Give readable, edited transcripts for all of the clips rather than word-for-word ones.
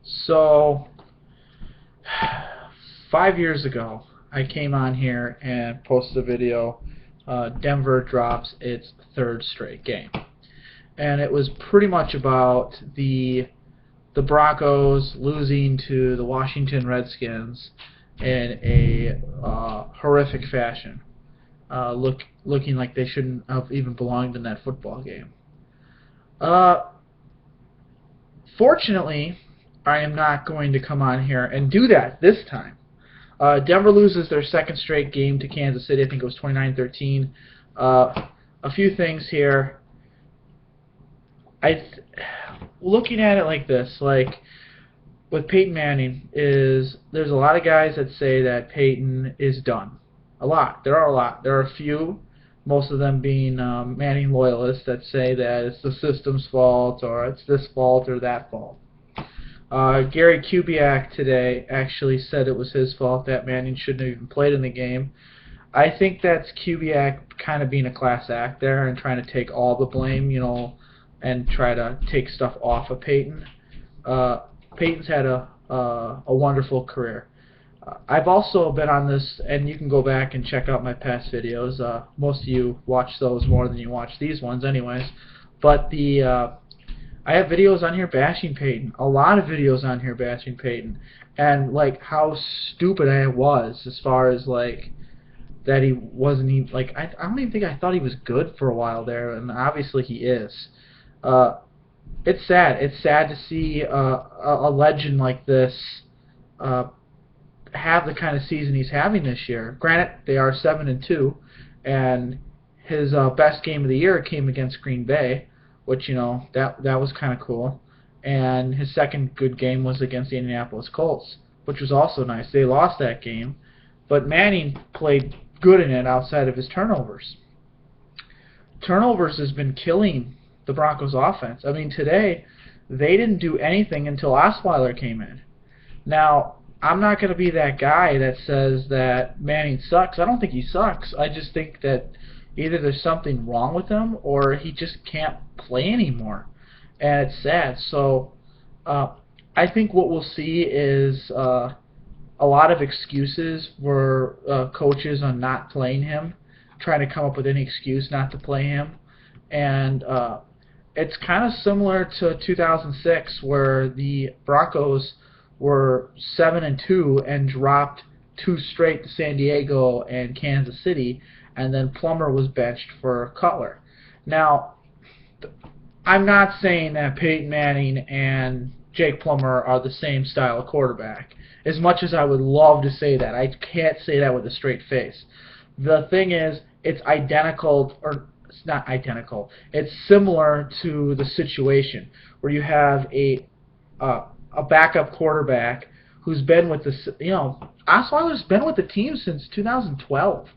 So, 5 years ago, I came on here and posted a video. Denver drops its third straight game, and it was pretty much about the Broncos losing to the Washington Redskins in a horrific fashion, looking like they shouldn't have even belonged in that football game. Uh, Fortunately, I am not going to come on here and do that this time. Denver loses their second straight game to Kansas City. I think it was 29-13. A few things here. Looking at it like this, like with Peyton Manning, there's a lot of guys that say that Peyton is done. A lot. There are a lot. There are a few, most of them being Manning loyalists, that say that it's the system's fault or it's this fault or that fault. Gary Kubiak today actually said it was his fault that Manning shouldn't have even played in the game. I think that's Kubiak kind of being a class act there and trying to take all the blame, and try to take stuff off of Peyton. Peyton's had a wonderful career. I've also been on this, and you can go back and check out my past videos. Most of you watch those more than you watch these ones anyways. But I have videos on here bashing Peyton. A lot of videos on here bashing Peyton. And, like, how stupid I was as far as, like, that he wasn't even, like, I don't even think I thought he was good for a while there, and obviously he is. It's sad. It's sad to see a legend like this have the kind of season he's having this year. Granted, they are 7-2, and his best game of the year came against Green Bay, which that was kind of cool. And his second good game was against the Indianapolis Colts, which was also nice. They lost that game, but Manning played good in it outside of his turnovers. Turnovers has been killing the Broncos' offense. I mean, today they didn't do anything until Osweiler came in. Now, I'm not going to be that guy that says that Manning sucks. I don't think he sucks. I just think that either there's something wrong with him or he just can't play anymore. And it's sad. So I think what we'll see is a lot of excuses for coaches on not playing him, trying to come up with any excuse not to play him. And it's kind of similar to 2006 where the Broncos were 7-2 and dropped two straight to San Diego and Kansas City, and then Plummer was benched for Cutler. Now, I'm not saying that Peyton Manning and Jake Plummer are the same style of quarterback. As much as I would love to say that, I can't say that with a straight face. The thing is, it's identical, or it's not identical. It's similar to the situation where you have a backup quarterback who's been with Osweiler's been with the team since 2012.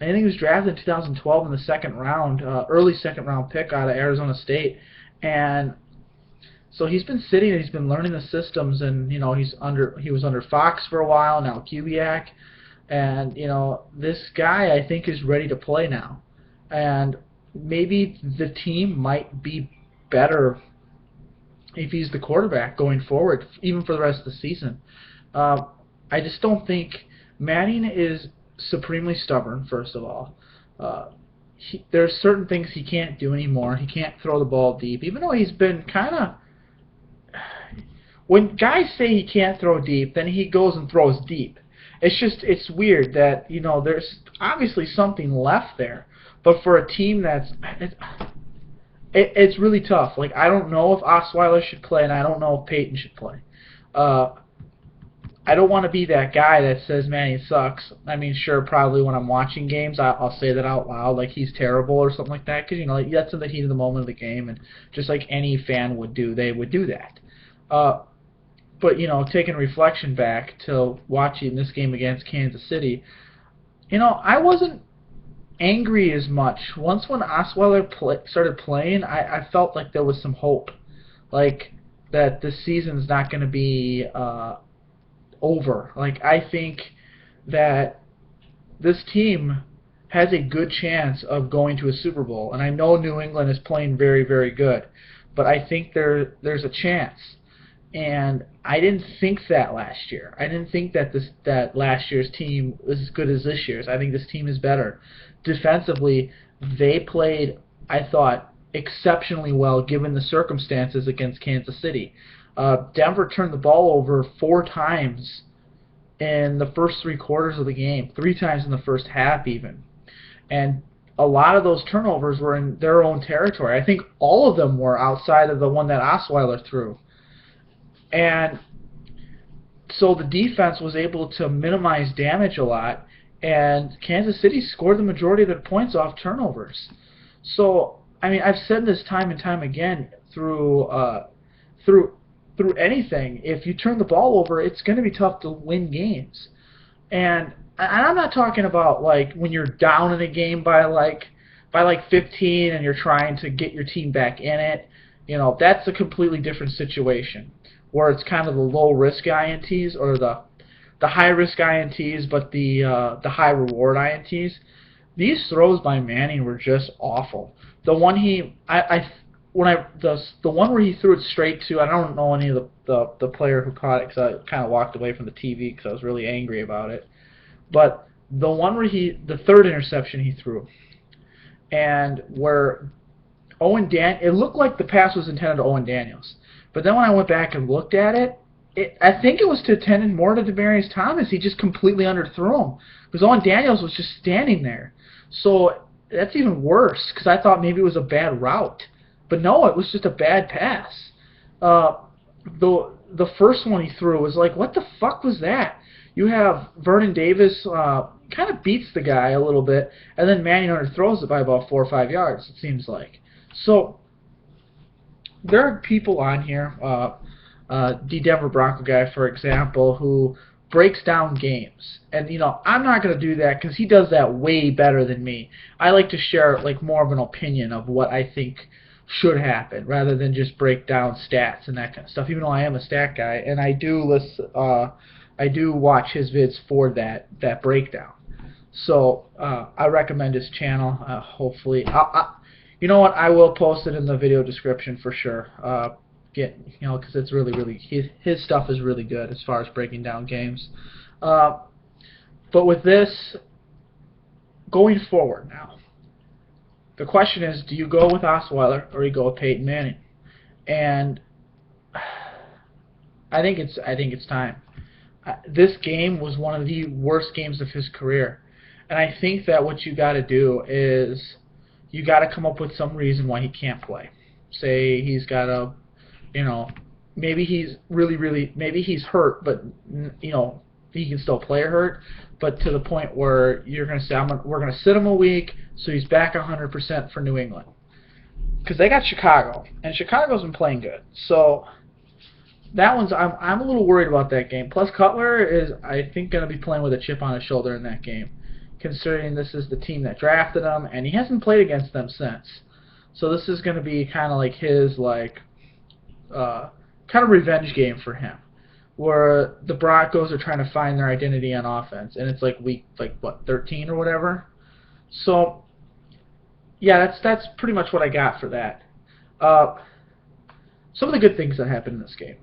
I think he was drafted in 2012 in the second round, early second round pick out of Arizona State, and so he's been sitting and he's been learning the systems, and he was under Fox for a while, now Kubiak, and this guy I think is ready to play now, and maybe the team might be better if he's the quarterback going forward, even for the rest of the season. I just don't think Manning is supremely stubborn, first of all. There's certain things he can't do anymore. He can't throw the ball deep, even though he's been kind of... When guys say he can't throw deep, then he goes and throws deep. It's weird that, there's obviously something left there. But for a team it's really tough. Like, I don't know if Osweiler should play, and I don't know if Peyton should play. I don't want to be that guy that says, man, he sucks. I mean, sure, probably when I'm watching games, I'll say that out loud, like he's terrible or something like that, because, that's in the heat of the moment of the game, and just like any fan would do, they would do that. But, taking reflection back to watching this game against Kansas City, I wasn't angry as much. Once when Osweiler started playing, I felt like there was some hope, like that this season's not going to be over. Like, I think that this team has a good chance of going to a Super Bowl, and I know New England is playing very, very good, but I think there's a chance. And I didn't think that last year. I didn't think that that last year's team was as good as this year's. I think this team is better. Defensively, they played, I thought, exceptionally well given the circumstances against Kansas City. Denver turned the ball over 4 times in the first 3 quarters of the game, 3 times in the first half even. And a lot of those turnovers were in their own territory. I think all of them were outside of the one that Osweiler threw. And so the defense was able to minimize damage a lot, and Kansas City scored the majority of their points off turnovers. So, I mean, I've said this time and time again through anything. If you turn the ball over, it's going to be tough to win games. And I'm not talking about like when you're down in a game by like 15 and you're trying to get your team back in it. That's a completely different situation, where it's kind of the low risk INTs or the high risk INTs, but the high reward INTs. These throws by Manning were just awful. The one the one where he threw it straight to, I don't know any of the player who caught it because I kind of walked away from the TV because I was really angry about it. But the one where the third interception he threw, and where it looked like the pass was intended to Owen Daniels. But then when I went back and looked at it, I think it was intended more to Demaryius Thomas. He just completely underthrew him because Owen Daniels was just standing there. So that's even worse because I thought maybe it was a bad route. But no, it was just a bad pass. The first one he threw was like, what the fuck was that? You have Vernon Davis kind of beats the guy a little bit, and then Manning underthrows it by about 4 or 5 yards, it seems like. So there are people on here, the Denver Bronco guy, for example, who breaks down games. And, I'm not going to do that because he does that way better than me. I like to share like more of an opinion of what I think should happen rather than just break down stats and that kind of stuff, even though I am a stat guy. And I do watch his vids for that breakdown. So I recommend his channel. Hopefully, you know what? I will post it in the video description for sure. Because it's really his stuff is really good as far as breaking down games. But with this, going forward now, the question is: do you go with Osweiler or you go with Peyton Manning? And I think it's time. This game was one of the worst games of his career, and I think that what you got to do is you got to come up with some reason why he can't play. Say he's got a, maybe he's maybe he's hurt, but he can still play hurt, but to the point where you're going to say we're going to sit him a week so he's back 100% for New England, because they got Chicago, and Chicago's been playing good, so. That one's I'm a little worried about that game. Plus Cutler is, I think, going to be playing with a chip on his shoulder in that game, considering this is the team that drafted him, and he hasn't played against them since. So this is going to be kind of like his kind of revenge game for him, where the Broncos are trying to find their identity on offense, and it's like week 13 or whatever. So yeah, that's pretty much what I got for that. Some of the good things that happened in this game.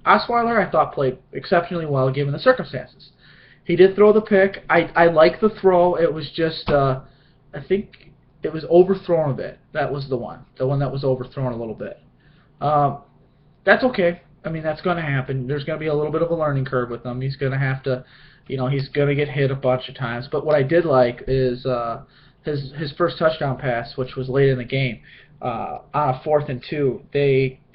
Osweiler, I thought, played exceptionally well given the circumstances. He did throw the pick. I like the throw. It was just, I think it was overthrown a bit. That was the one that was overthrown a little bit. That's okay. I mean, that's going to happen. There's going to be a little bit of a learning curve with him. He's going to have to, he's going to get hit a bunch of times. But what I did like is his first touchdown pass, which was late in the game, on a 4th and 2.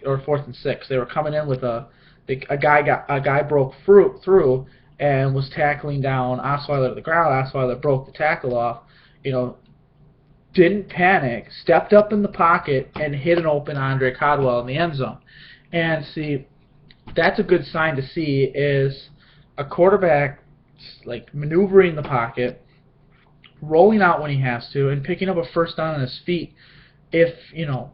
Or 4th and 6. They were coming in with a guy broke through and was tackling down Osweiler to the ground. Osweiler broke the tackle off. Didn't panic, stepped up in the pocket and hit an open Andre Codwell in the end zone. And see, that's a good sign to see, is a quarterback like maneuvering the pocket, rolling out when he has to, and picking up a first down on his feet if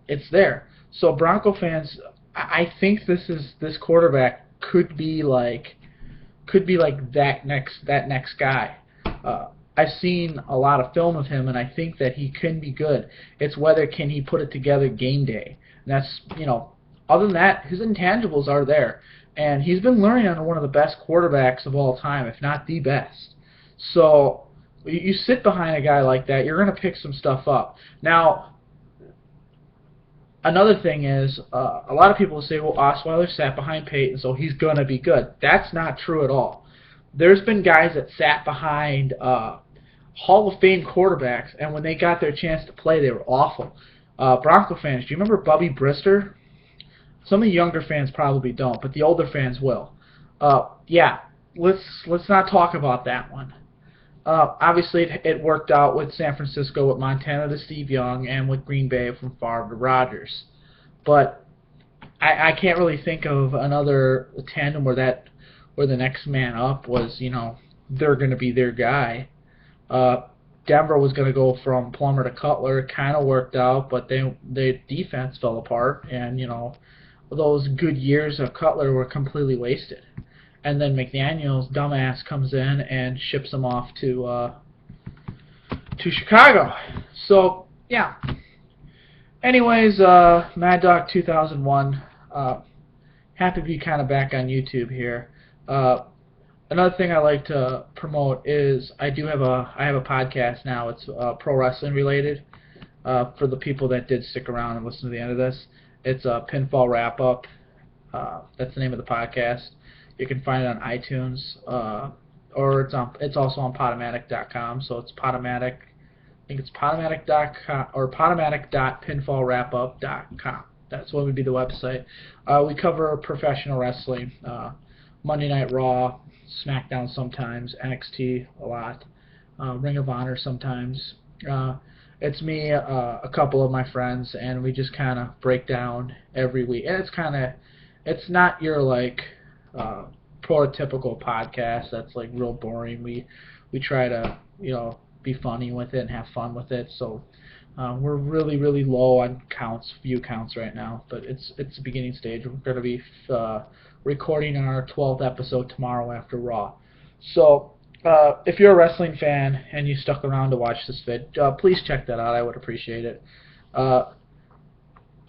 it's there. So Bronco fans, I think this quarterback could be like that next guy. I've seen a lot of film of him, and I think that he can be good. It's whether can he put it together game day. And that's other than that, his intangibles are there. And he's been learning under one of the best quarterbacks of all time, if not the best. So you sit behind a guy like that, you're going to pick some stuff up. Now, another thing is, a lot of people say, well, Osweiler sat behind Peyton, so he's going to be good. That's not true at all. There's been guys that sat behind Hall of Fame quarterbacks, and when they got their chance to play, they were awful. Bronco fans, do you remember Bubby Brister? Some of the younger fans probably don't, but the older fans will. Yeah, let's not talk about that one. Obviously, it worked out with San Francisco, with Montana to Steve Young, and with Green Bay from Favre to Rodgers. But I can't really think of another tandem where the next man up was, they're going to be their guy. Denver was going to go from Plummer to Cutler. It kind of worked out, but their defense fell apart, and those good years of Cutler were completely wasted. And then McDaniel's dumbass comes in and ships him off to Chicago. So yeah. Anyways, Mad Dog 2001. Happy to be kind of back on YouTube here. Another thing I like to promote is I have a podcast now. It's pro wrestling related. For the people that did stick around and listen to the end of this, it's a Pinfall Wrap Up. That's the name of the podcast. You can find it on iTunes, or it's also on Podomatic.com. So it's Podomatic. I think it's Podomatic.com or Podomatic.pinfallwrapup.com. That's what would be the website. We cover professional wrestling, Monday Night Raw, SmackDown sometimes, NXT a lot, Ring of Honor sometimes. It's me, a couple of my friends, and we just kind of break down every week. And it's not your prototypical podcast that's like real boring. We try to be funny with it and have fun with it. So we're really low on view counts right now, but it's the beginning stage. We're going to be recording our 12th episode tomorrow after Raw. So if you're a wrestling fan and you stuck around to watch this vid, please check that out. I would appreciate it.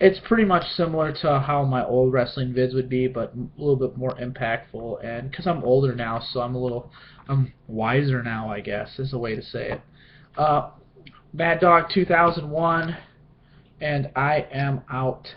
It's pretty much similar to how my old wrestling vids would be, but a little bit more impactful. And because I'm older now, so I'm wiser now, I guess, is the way to say it. Mad Dog 2001, and I am out.